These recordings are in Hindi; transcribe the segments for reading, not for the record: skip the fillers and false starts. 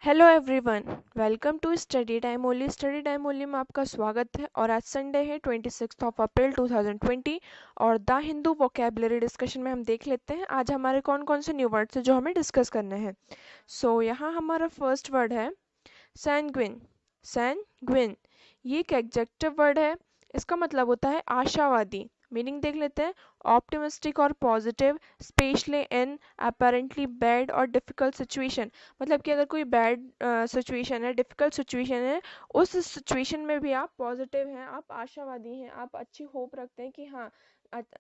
Hello everyone, welcome to study time only. Study time only में आपका स्वागत है। और आज संडे है 26 अप्रैल 2020 और द हिंदू वोकेबलरी डिस्कशन में हम देख लेते हैं आज हमारे कौन कौन से न्यू वर्ड्स हैं जो हमें डिस्कस करने हैं। यहाँ हमारा फर्स्ट वर्ड है सैंग्विन। सैंग्विन ये एक एडजेक्टिव वर्ड है। इसका मतलब होता है आशावादी। मीनिंग देख लेते हैं। ऑप्टिमिस्टिक और positive, specially in apparently bad और डिफिकल्ट सिचुएशन। मतलब कि अगर कोई बैड सिचुएशन है, डिफिकल्ट सिचुएशन है, उस सिचुएशन में भी आप पॉजिटिव हैं, आप आशावादी हैं, आप अच्छी होप रखते हैं कि हाँ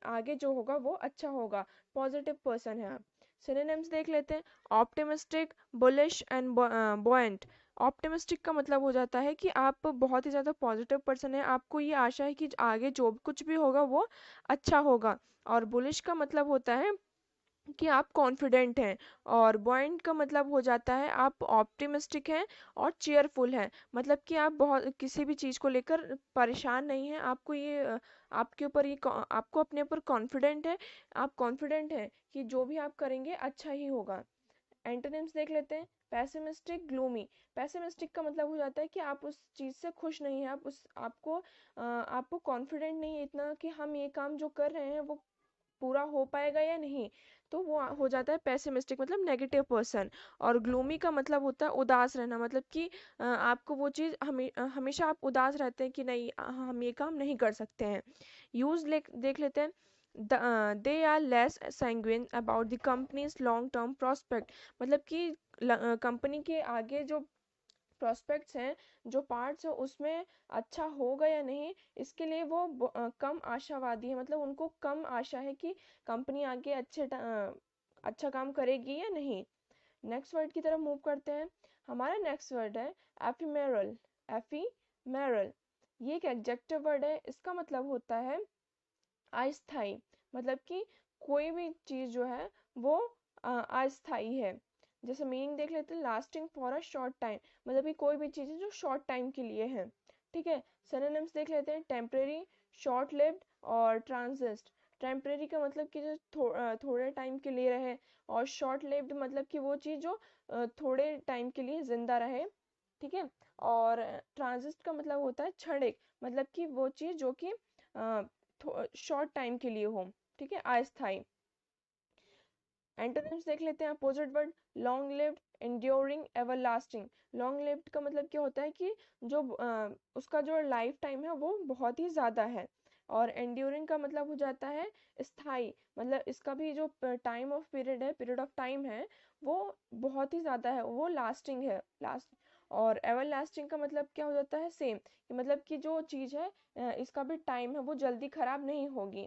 आगे जो होगा वो अच्छा होगा। पॉजिटिव पर्सन है आप। सिनोनिम्स देख लेते हैं। Optimistic, bullish and buoyant. Optimistic का मतलब हो जाता है कि आप बहुत ही ज़्यादा पॉजिटिव पर्सन है, आपको ये आशा है कि आगे जो कुछ भी होगा वो अच्छा होगा। और बुलिश का मतलब होता है कि आप कॉन्फिडेंट हैं। और बॉइंट का मतलब हो जाता है आप ऑप्टिमिस्टिक हैं और चीयरफुल हैं। मतलब कि आप बहुत किसी भी चीज़ को लेकर परेशान नहीं हैं। आपको ये आपके ऊपर ये आपको अपने ऊपर कॉन्फिडेंट है। आप कॉन्फिडेंट हैं कि जो भी आप करेंगे अच्छा ही होगा। एंटोनिम्स देख लेते हैं। Pessimistic, gloomy. पैसिमिस्टिक का मतलब हो जाता है कि आप उस चीज़ से खुश नहीं हैं, आप उस आपको कॉन्फिडेंट नहीं है इतना कि हम ये काम जो कर रहे हैं वो पूरा हो पाएगा या नहीं। तो वो हो जाता है पैसिमिस्टिक, मतलब नेगेटिव पर्सन। और ग्लूमी का मतलब होता है उदास रहना। मतलब कि आपको वो चीज़ हमेशा आप उदास रहते हैं कि नहीं हम ये काम नहीं कर सकते हैं। यूज देख लेते हैं। They are less sanguine about the company's long term prospect. मतलब कि कंपनी के आगे जो प्रोस्पेक्ट्स हैं, जो पार्ट्स है उसमें अच्छा होगा या नहीं, इसके लिए वो कम आशावादी है। मतलब उनको कम आशा है कि कंपनी आगे अच्छा काम करेगी या नहीं। नेक्स्ट वर्ड की तरफ मूव करते हैं। हमारा नेक्स्ट वर्ड है एफिमेरल। एफिमेरल ये एक एडजेक्टिव वर्ड है। इसका मतलब होता है अस्थाई। मतलब कि कोई भी चीज जो है वो अस्थाई है। जैसे मीनिंग देख लेते हैं। Lasting for a short time. मतलब कि कोई भी चीज है जो शॉर्ट टाइम के लिए है। ठीक है। सिनोनिम्स देख लेते हैं। टेम्परेरी, शॉर्ट लिव्ड और ट्रांजिस्ट। टेम्परेरी का मतलब कि जो थोड़े टाइम के लिए रहे। और शॉर्ट लिव्ड मतलब कि वो चीज जो थोड़े टाइम के लिए जिंदा रहे। ठीक है। और ट्रांजिस्ट का मतलब होता है क्षणिक। मतलब कि वो चीज जो कि शॉर्ट टाइम के लिए हो। ठीक है, अस्थाई। एंटोनिम्स देख लेते हैं। Opposite word. Long lived, enduring, everlasting. Long lived का मतलब क्या होता है कि जो उसका जो लाइफ टाइम है वो बहुत ही ज़्यादा है। और एंड्योरिंग का मतलब हो जाता है स्थाई। मतलब इसका भी जो टाइम ऑफ पीरियड है, पीरियड ऑफ टाइम है, वो बहुत ही ज़्यादा है, वो लास्टिंग है, लास्ट। और एवरलास्टिंग का मतलब क्या हो जाता है सेम, कि मतलब कि जो चीज़ है इसका भी टाइम है वो जल्दी खराब नहीं होगी।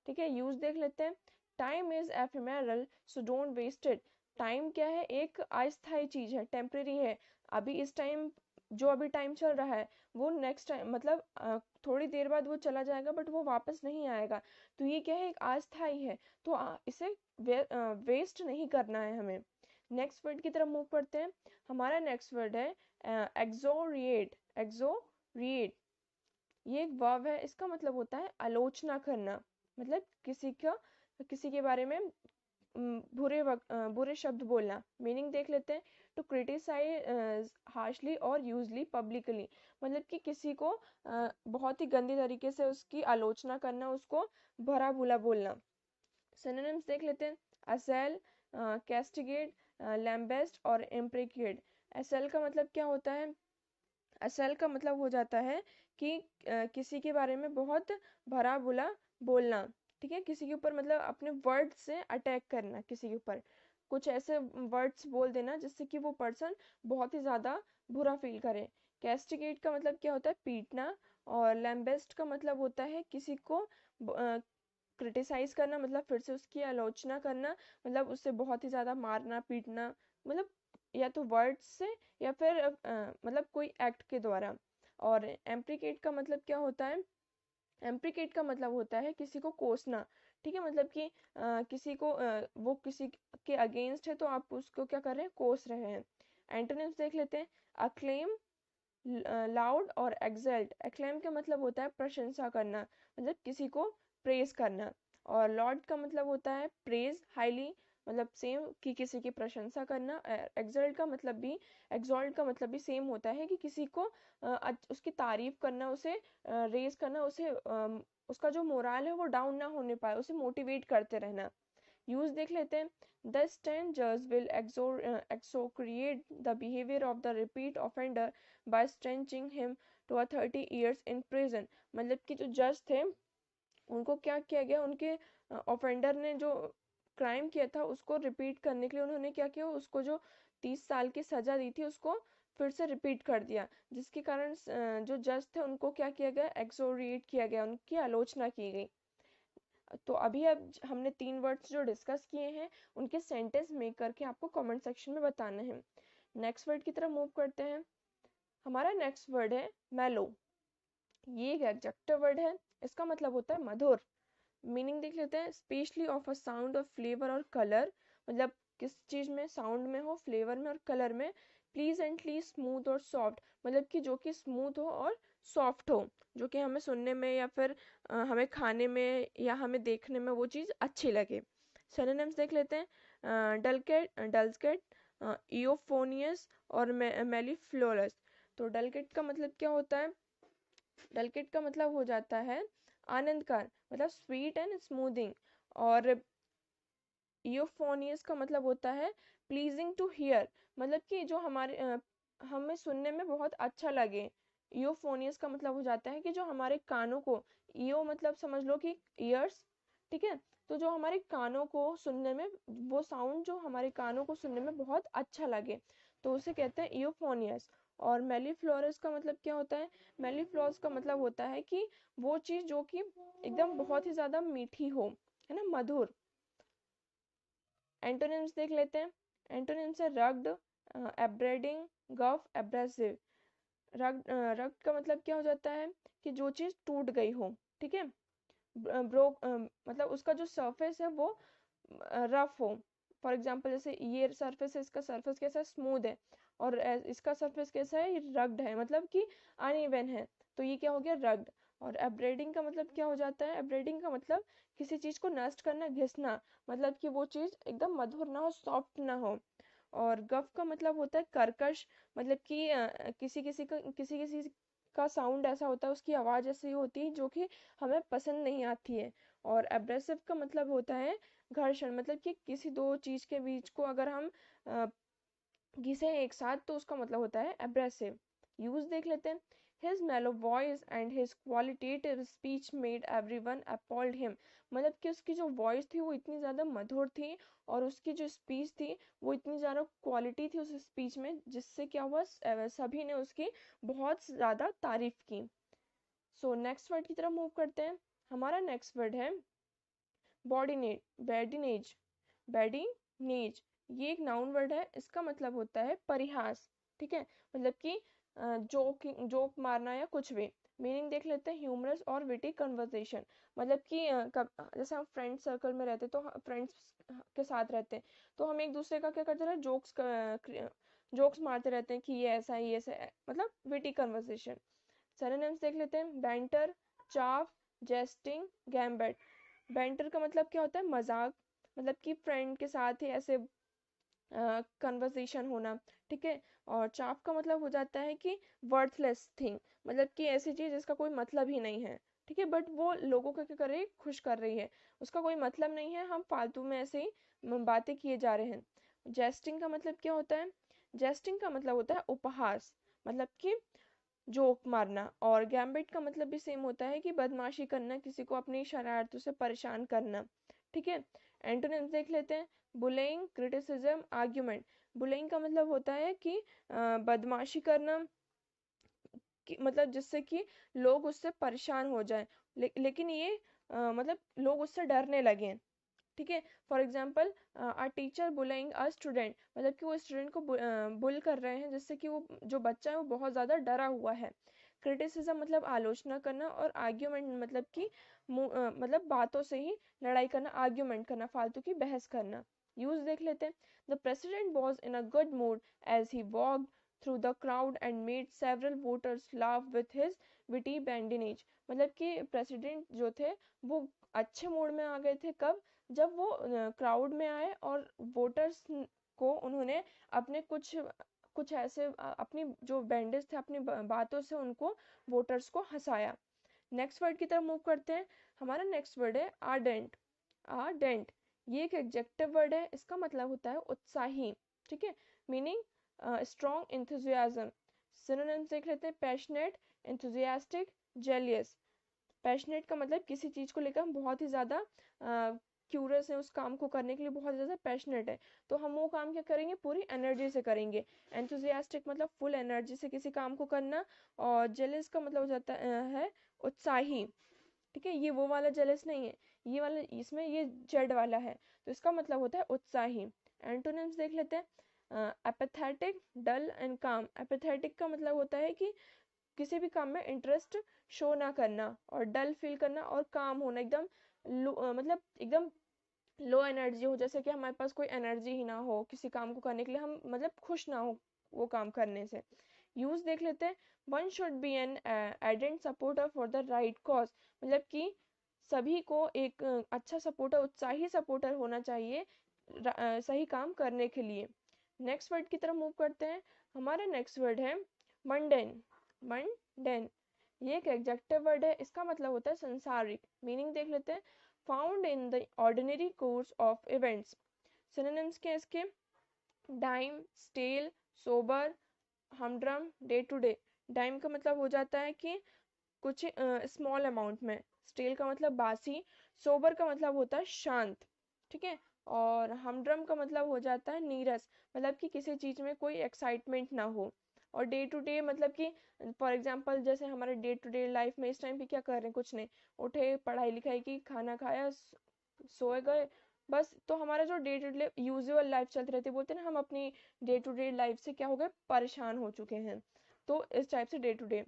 ठीक है। यूज देख लेते हैं। Time is ephemeral so don't waste it. Time क्या है, एक अस्थायी चीज है, टेम्परेरी है। अभी इस टाइम जो अभी टाइम चल रहा है वो नेक्स्ट टाइम मतलब थोड़ी देर बाद वो चला जाएगा, बट वो वापस नहीं आएगा। तो ये क्या है, एक अस्थायी है। तो इसे वेस्ट नहीं करना है हमें। नेक्स्ट वर्ड की तरफ मूव करते हैं। हमारा नेक्स्ट वर्ड है एक्सोरिएट। एक्सोरिएट ये एक वर्ब है। इसका मतलब होता है आलोचना करना। मतलब किसी के बारे में बुरे शब्द बोलना। मीनिंग देख लेते हैं। टू क्रिटिसाइज हार्शली और यूजली पब्लिकली। मतलब कि किसी को बहुत ही गंदी तरीके से उसकी आलोचना करना, उसको भला बुरा बोलना। सिनोनिम्स देख लेते हैं। असेल, कैस्टिगेट, लैम्बेस्ट और इम्प्रिकेट। असेल का मतलब क्या होता है, असल का मतलब हो जाता है कि किसी के बारे में बहुत भला बुरा बोलना। ठीक है। किसी के ऊपर मतलब अपने वर्ड से अटैक करना, किसी के ऊपर कुछ ऐसे वर्ड्स बोल देना जिससे कि वो पर्सन बहुत ही ज़्यादा बुरा फील करे। कैस्टिगेट का मतलब क्या होता है, पीटना। और लैम्बेस्ट का मतलब होता है किसी को क्रिटिसाइज करना, मतलब फिर से उसकी आलोचना करना, मतलब उससे बहुत ही ज़्यादा मारना पीटना। मतलब या तो वर्ड्स से या फिर मतलब कोई एक्ट के द्वारा। और एम्प्रिकेट का मतलब क्या होता है, एम्प्रिकेट का मतलब होता है किसी को कोसना। ठीक है। मतलब कि किसी को वो किसी के अगेंस्ट है तो आप उसको क्या कर रहे हैं, कोस रहे हैं। एंटोनिम्स देख लेते हैं। अक्लेम, लाउड और एक्सल्ट। एक्लेम का मतलब होता है प्रशंसा करना, मतलब किसी को प्रेज करना। और लॉर्ड का मतलब होता है प्रेज हाईली, मतलब सेम कि किसी की प्रशंसा करना। एक्सॉल्ट का मतलब भी सेम होता है कि किसी को उसकी तारीफ करना, उसे रेज करना, उसका जो मोरल है वो डाउन ना होने पाए, उसे मोटिवेट करते रहना। यूज देख लेते हैं। The strangers will execrate the behavior of the repeat offender by sentencing him to a 30 years in prison। मतलब कि जो जज थे उनको क्या किया गया, उनके ऑफेंडर ने जो क्राइम किया था उसको रिपीट करने के लिए उन्होंने क्या किया, उसको जो 30 साल की सजा दी थी उसको फिर से रिपीट कर दिया, जिसके कारण जो जज थे उनको क्या किया गया, एक्सोरिएट किया गया, उनकी आलोचना की गई। तो अभी अब हमने 3 वर्ड्स जो डिस्कस किए हैं उनके सेंटेंस मेक करके आपको कमेंट सेक्शन में बताना है। नेक्स्ट वर्ड की तरफ मूव करते हैं। हमारा नेक्स्ट वर्ड है मेलो। ये एक एडजेक्टिव वर्ड है, इसका मतलब होता है मधुर। मीनिंग देख लेते हैं। Specially of a sound of flavour और कलर, मतलब किस चीज में, साउंड में हो, फ्लेवर में और कलर में। प्लीजेंटली स्मूथ और सॉफ्ट, मतलब कि जो कि स्मूथ हो और सॉफ्ट हो, जो कि हमें सुनने में या फिर हमें खाने में या हमें देखने में वो चीज़ अच्छी लगे। सिनोनिम्स देख लेते हैं। डलकेट, इयोफोनियस और मेलिफ्लोरस। तो डलकेट का मतलब क्या होता है, डलकेट का मतलब हो जाता है आनंदकार, मतलब स्वीट एंड स्मूथिंग। और इयोफोनियस का मतलब होता है प्लीजिंग टू हियर, मतलब कि जो हमें सुनने में बहुत अच्छा लगे। इयोफोनियस का मतलब हो जाता है कि जो हमारे कानों को, इयो मतलब समझ लो कि ईयर्स, ठीक है, तो जो हमारे कानों को सुनने में, वो साउंड जो हमारे कानों को सुनने में बहुत अच्छा लगे, तो उसे कहते हैं इयोफोनियस। और मेलिफ्लोरस का मतलब क्या होता है, मेलिफ्लोरस का मतलब होता है कि वो चीज जो कि एकदम बहुत ही ज्यादा मीठी हो, है ना, मधुर। एंटोनिम्स देख लेते हैं। एंटोनिम्स है रग्ड, एब्रेडिंग, गफ, एब्रेसिव। रग्ड का मतलब क्या हो जाता है कि जो चीज टूट गई हो, ठीक है। ब्रोक मतलब उसका जो सरफेस है वो रफ हो। फॉर एग्जांपल जैसे ये सरफेस है, इसका सरफेस कैसा है, स्मूथ है, और इसका सरफेस कैसा है, ये रग्ड है, मतलब कि अनइवन है, तो ये क्या हो गया, रग्ड। और एब्रेडिंग का मतलब क्या हो जाता है, एब्रेडिंग का मतलब किसी चीज को नष्ट करना, घिसना, मतलब कि वो चीज एकदम मधुर ना हो, सॉफ्ट ना हो। और गफ का मतलब होता है कर्कश, मतलब कि किसी किसी का साउंड ऐसा होता है, उसकी आवाज ऐसी होती है जो कि हमें पसंद नहीं आती है। और एब्रेसिव का मतलब होता है घर्षण, मतलब कि किसी दो चीज के बीच को अगर हम अ, घिसे एक साथ, तो उसका मतलब होता है एब्रेसिव। यूज देख लेते हैं। हिज मेलो voice and his qualitative speech made everyone appalled him, मतलब कि उसकी जो वॉइस थी वो इतनी ज्यादा मधुर थी, और उसकी जो स्पीच थी वो इतनी ज्यादा क्वालिटी थी उस स्पीच में, जिससे क्या हुआ, सभी ने उसकी बहुत ज्यादा तारीफ की। सो नेक्स्ट वर्ड की तरफ मूव करते हैं। हमारा नेक्स्ट वर्ड है बॉडीनेज, बैडिनेज, बैडिनेज। ये एक नाउन वर्ड है, इसका मतलब होता है परिहास, ठीक है, मतलब कि जोक मारना या कुछ भी। मीनिंग देख लेते हैं। ह्यूमरस और विटी कन्वर्सेशन, मतलब कि जैसे हम फ्रेंड सर्कल में रहते, तो फ्रेंड्स के साथ रहते हैं, तो हम एक दूसरे का क्या करते हैं, जोक्स मारते रहते हैं कि ये ऐसा है, ये ऐसा है, मतलब विटी कन्वर्सेशन। सिनोनिम्स देख लेते हैं। Banter, chaff, jesting, gambit. Banter का मतलब क्या होता है, मजाक, मतलब कि फ्रेंड के साथ ही ऐसे कन्वर्सेशन होना, ठीक है। और चाप का मतलब हो जाता है कि वर्थलेस थिंग, मतलब कि ऐसी चीज जिसका कोई मतलब ही नहीं है, ठीक है, बट वो लोगों को क्या कर रही है, खुश कर रही है, उसका कोई मतलब नहीं है, हम फालतू में ऐसे ही बातें किए जा रहे हैं। जेस्टिंग का मतलब क्या होता है, जेस्टिंग का मतलब होता है उपहास, मतलब कि जोक मारना। और गैम्बिट का मतलब भी सेम होता है कि बदमाशी करना, किसी को अपनी शरारतों से परेशान करना, ठीक है। एंटोनिम्स देख लेते हैं। बुलेइंग, क्रिटिसिज्म, आर्ग्यूमेंट। बुलेइंग का मतलब होता है कि बदमाशी करना, मतलब जिससे कि लोग उससे परेशान हो जाएं, लेकिन ये मतलब लोग उससे डरने लगे, ठीक है। For example a teacher bullying a student, मतलब कि वो स्टूडेंट को बुल कर रहे हैं, जिससे कि वो जो बच्चा है वो बहुत ज्यादा डरा हुआ है। क्रिटिसिज्म मतलब आलोचना करना, और आर्ग्यूमेंट मतलब कि मतलब बातों से ही लड़ाई करना, आर्ग्यूमेंट करना, फालतू की बहस करना। यूज देख लेते हैं। The president was in a good mood as he walked through the crowd and made several voters laugh with his witty badinage, मतलब कि प्रेसिडेंट जो थे वो अच्छे मूड में आ गए थे, कब, जब वो क्राउड में आए और वोटर्स को उन्होंने अपने कुछ ऐसे अपनी जो बैंडेज थे अपनी बातों से उनको वोटर्स को हंसाया। नेक्स्ट वर्ड की तरफ मूव करते हैं। हमारा नेक्स्ट वर्ड है आर्डेंट। आर्डेंट ये एक एडजेक्टिव वर्ड है, इसका मतलब होता है उत्साही, ठीक है, मीनिंग स्ट्रॉन्ग एंथुजियाज्म। सिनोनिम्स देख लेते हैं। Passionate, enthusiastic, jealous. पैशनेट का मतलब किसी चीज को लेकर हम बहुत ही ज्यादा क्यूरियस है, उस काम को करने के लिए बहुत ज्यादा पैशनेट है, तो हम वो काम क्या करेंगे, पूरी एनर्जी से करेंगे। एंथुजियास्टिक मतलब फुल एनर्जी से किसी काम को करना। और जेलियस का मतलब हो जाता है उत्साही, ठीक है, ये वो वाला जेलस नहीं है, ये वाला इसमें ये जेड वाला है, तो इसका मतलब होता है उत्साही। एंटोनिम्स देख लेते हैं। एपेथेटिक, डल एंड काम। एपेथेटिक का मतलब होता है कि किसी भी काम में इंटरेस्ट शो ना करना, और डल फील करना, और काम होना एकदम मतलब एकदम लो एनर्जी हो, जैसे कि हमारे पास कोई एनर्जी ही ना हो किसी काम को करने के लिए, हम मतलब खुश ना हो वो काम करने से। यूज देख लेते हैं। One should be an ardent supporter for the right cause, मतलब कि सभी को एक अच्छा सपोर्टर, उत्साही सपोर्टर होना चाहिए सही काम करने के लिए। नेक्स्ट वर्ड की तरफ मूव करते हैं। हमारा नेक्स्ट वर्ड है मंडेन। मंडेन ये एक एडजेक्टिव वर्ड है, इसका मतलब होता है संसारिक। मीनिंग देख लेते हैं। Found in the ordinary course of events. Synonyms क्या इसके? Dime, stale, sober, humdrum, day to day. Dime का मतलब हो जाता है कि कुछ स्मॉल अमाउंट में। स्टेल का मतलब बासी। सोबर का मतलब होता है शांत, ठीक है। और हमड्रम का मतलब हो जाता है नीरस, मतलब कि किसी चीज में कोई एक्साइटमेंट ना हो। और डे टू डे मतलब कि फॉर एग्जांपल जैसे हमारे डे टू डे लाइफ में इस टाइम पे क्या कर रहे हैं, कुछ नहीं, उठे, पढ़ाई लिखाई की, खाना खाया, सोए गए, बस। तो हमारा जो day to day usual life चलती रहती है, बोलते हैं ना हम अपनी डे टू डे लाइफ से क्या हो गए, परेशान हो चुके हैं, तो इस टाइप से डे टू डे।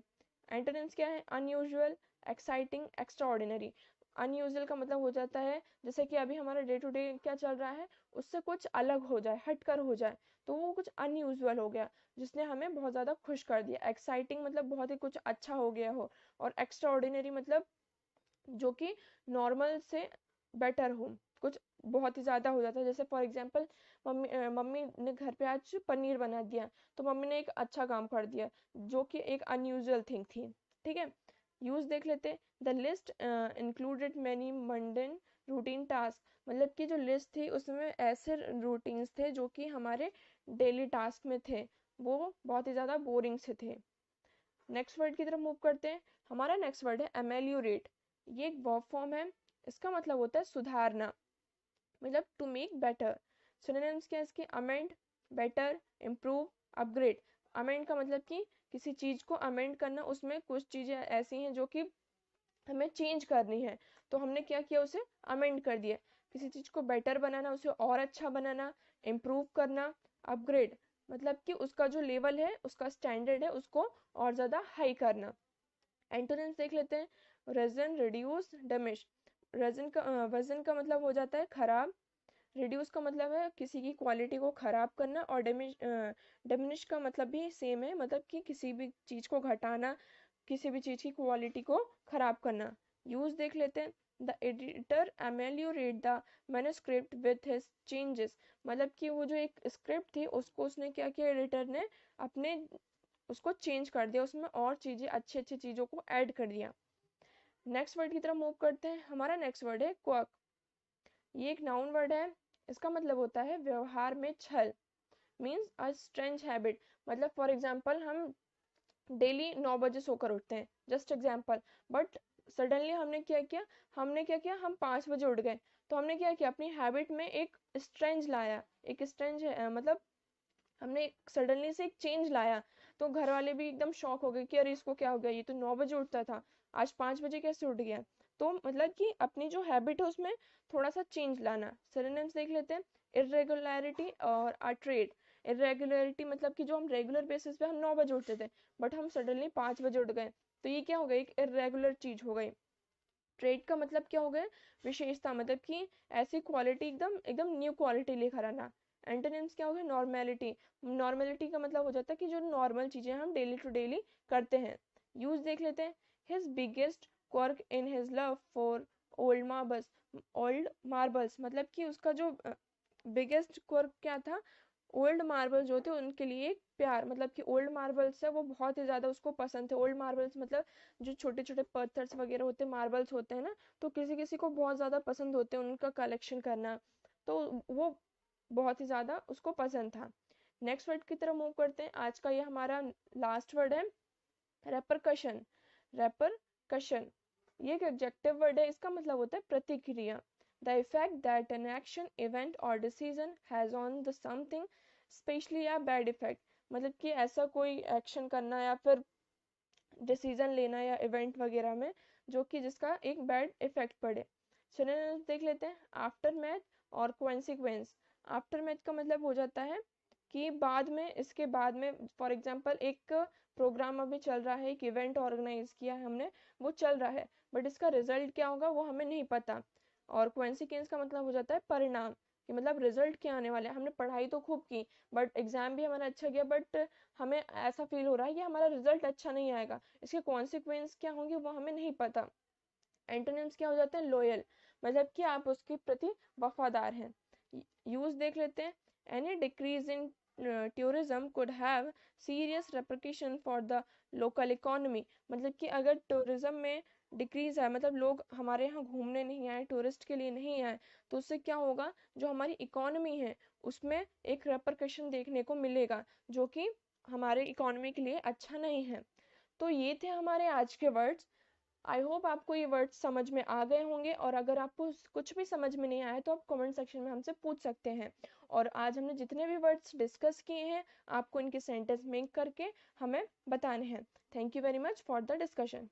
एंटोनिम्स क्या है? Unusual, exciting, extraordinary. अनयूजुअल का मतलब हो जाता है जैसे कि अभी हमारा डे टू डे क्या चल रहा है, उससे कुछ अलग हो जाए, हटकर हो जाए, तो वो कुछ अनयूजुअल हो गया जिसने हमें बहुत ज्यादा खुश कर दिया। एक्साइटिंग मतलब बहुत ही कुछ अच्छा हो गया हो। और एक्स्ट्राऑर्डिनरी मतलब जो कि नॉर्मल से बेटर हो, कुछ बहुत ही ज्यादा हो जाता है। जैसे फॉर एग्जांपल मम्मी ने घर पे आज पनीर बना दिया, तो मम्मी ने एक अच्छा काम कर दिया जो कि एक अनयूजुअल थिंग थी, ठीक है। यूज देख लेते। The list included many mundane routine task, मतलब कि जो लिस्ट थी उसमें ऐसे रूटीन्स थे जो कि हमारे डेली टास्क में थे, वो बहुत ही ज्यादा बोरिंग से थे। नेक्स्ट वर्ड की तरफ मूव करते हैं। हमारा नेक्स्ट वर्ड है एमेलियोरेट। ये एक वर्ब फॉर्म है, इसका मतलब होता है सुधारना, मतलब टू मेक बेटर। सिनोनिम्स क्या है इसके? Amend, better, improve, upgrade. Amend का मतलब कि किसी चीज को अमेंड करना, उसमें कुछ चीजें ऐसी हैं जो कि हमें चेंज करनी है, तो हमने क्या किया, उसे अमेंड कर दिया। किसी चीज को बेटर बनाना, उसे और अच्छा बनाना। इम्प्रूव करना। अपग्रेड मतलब कि उसका जो लेवल है, उसका स्टैंडर्ड है, उसको और ज्यादा हाई करना। एंटोनिम्स देख लेते हैं। Lessen, reduce, diminish. वजन का मतलब हो जाता है खराब। रिड्यूस का मतलब है किसी की क्वालिटी को खराब करना। और डिमिनिश का मतलब भी सेम है, मतलब कि किसी भी चीज को घटाना, किसी भी चीज की क्वालिटी को खराब करना। यूज देख लेते हैं। The editor ameliorate the manuscript with his changes, मतलब कि वो जो एक स्क्रिप्ट थी उसको उसने क्या किया, एडिटर ने अपने उसको चेंज कर दिया, उसमें और चीजें, अच्छी अच्छी चीजों को ऐड कर दिया। नेक्स्ट वर्ड की तरफ मूव करते हैं। हमारा नेक्स्ट वर्ड है क्वर्क। ये एक नाउन वर्ड है, इसका मतलब होता है व्यवहार में छल। मीन्स अ स्ट्रेंज हैबिट, मतलब फॉर एग्जाम्पल हम डेली 9 बजे सोकर उठते हैं, जस्ट एग्जाम्पल, बट सडनली हमने क्या किया, हम 5 बजे उठ गए, तो हमने क्या किया, अपनी हैबिट में एक स्ट्रेंज लाया, एक स्ट्रेंज मतलब हमने सडनली से एक चेंज लाया। तो घर वाले भी एकदम शॉक हो गए कि अरे इसको क्या हो गया, ये तो 9 बजे उठता था, आज 5 बजे कैसे उठ गया। तो मतलब कि अपनी जो हैबिट है उसमें थोड़ा सा चेंज लाना। सिनोनिम्स देख लेते हैं। इरेगुलरिटी और अ ट्रेट। इरेगुलरिटी मतलब कि जो हम रेगुलर बेसिस पे हम 9 बजे उठते थे, बट हम सडनली 5 बजे उठ गए, तो ये क्या हो गई, एक इरेगुलर चीज हो गई। ट्रेट का मतलब क्या हो गया, विशेषता, मतलब कि ऐसी क्वालिटी, एकदम एकदम न्यू क्वालिटी लेकर आना। एंटोनिम्स क्या हो गया, नॉर्मेलिटी। नॉर्मेलिटी का मतलब हो जाता है कि जो नॉर्मल चीजें हम डेली टू डेली करते हैं। यूज देख लेते हैं। His biggest quirk in his love for old marbles मतलब कि उसका जो बिगेस्ट क्वर्क क्या था, ओल्ड मार्बल जो थे उनके लिए एक प्यार, मतलब कि ओल्ड मार्बल्स है वो बहुत ही ज़्यादा उसको पसंद थे। ओल्ड मार्बल्स मतलब जो छोटे छोटे पत्थर्स वगैरह होते हैं, मार्बल्स होते हैं ना, तो किसी किसी को बहुत ज़्यादा पसंद होते हैं उनका कलेक्शन करना, तो वो बहुत ही ज़्यादा उसको पसंद था। नेक्स्ट वर्ड की तरफ मूव करते हैं। आज का ये हमारा लास्ट वर्ड है रेपरकशन। रेपरकशन ये एक एडजेक्टिव वर्ड है, इसका मतलब होता है प्रतिक्रिया। The effect that an action event or decision has on the something, especially या बैड इफेक्ट, मतलब कि ऐसा कोई एक्शन करना या फिर डिसीजन लेना या इवेंट वगैरह में जो कि जिसका एक बैड इफेक्ट पड़े। सिनोनिम्स देख लेते हैं। आफ्टर मैथ और कॉन्सिक्वेंस। आफ्टर मैथ का मतलब हो जाता है कि बाद में, इसके बाद में, फॉर एग्जांपल एक प्रोग्राम अभी चल रहा है, एक इवेंट ऑर्गेनाइज किया है हमने, वो चल रहा है, बट इसका रिजल्ट क्या होगा वो हमें नहीं पता। और कॉन्सिक्वेंस का मतलब हो जाता है परिणाम, कि मतलब रिजल्ट क्या आने वाला है। हमने पढ़ाई तो खूब की, बट एग्जाम भी हमारा अच्छा गया, बट हमें ऐसा फील हो रहा है कि हमारा रिजल्ट अच्छा नहीं आएगा, इसके कॉन्सिक्वेंस क्या होंगे वो हमें नहीं पता। एंटोनिम्स क्या हो जाते हैं, लॉयल, मतलब कि आप उसके प्रति वफादार हैं। यूज देख लेते हैं। Any decrease in tourism could have serious repercussion for the local economy, मतलब कि अगर टूरिज्म में डिक्रीज है, मतलब लोग हमारे यहाँ घूमने नहीं आए, टूरिस्ट के लिए नहीं आए, तो उससे क्या होगा, जो हमारी इकोनॉमी है उसमें एक रेपरकशन देखने को मिलेगा, जो कि हमारे इकोनॉमी के लिए अच्छा नहीं है। तो ये थे हमारे आज के वर्ड्स। आई होप आपको ये वर्ड्स समझ में आ गए होंगे, और अगर आपको कुछ भी समझ में नहीं आया तो आप कमेंट सेक्शन में हमसे पूछ सकते हैं। और आज हमने जितने भी वर्ड्स डिस्कस किए हैं आपको इनके सेंटेंस मेक करके हमें बताने हैं। Thank you very much for the discussion.